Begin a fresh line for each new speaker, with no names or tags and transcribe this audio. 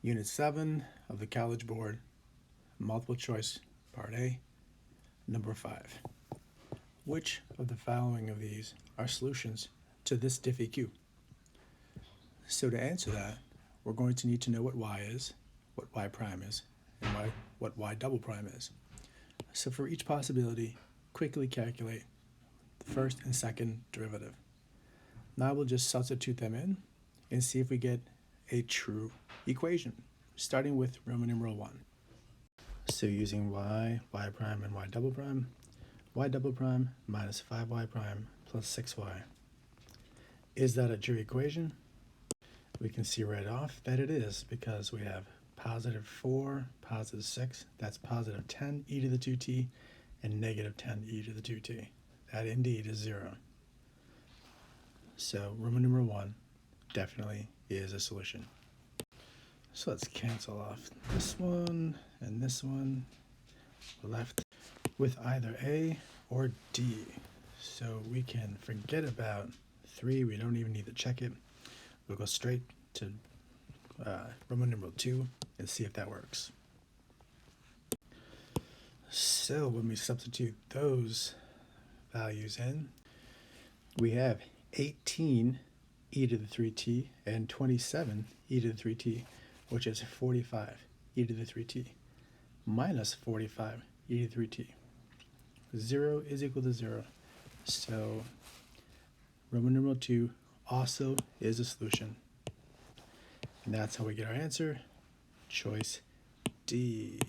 Unit 7 of the College Board, multiple choice, Part A, number 5. Which of the following of these are solutions to this diffie-q? So to answer that, we're going to need to know what y is, what y prime is, and what y double prime is. So for each possibility, quickly calculate the first and second derivative. Now we'll just substitute them in and see if we get a true equation, starting with Roman numeral 1. So using y prime, and y double prime minus 5y prime plus 6y. Is that a true equation? We can see right off that it is, because we have positive 4, positive 6, that's positive 10 e to the 2t, and negative 10 e to the 2t. That indeed is 0. So Roman numeral 1 definitely is a solution. So let's cancel off this one and this one. We're left with either A or D. So we can forget about 3. We don't even need to check it. We'll go straight to Roman numeral 2 and see if that works. So when we substitute those values in, we have 18 e to the 3t and 27 e to the 3t, which is 45 e to the 3t minus 45 e to the 3t. 0 is equal to 0. So Roman numeral 2 also is a solution. And that's how we get our answer, choice D.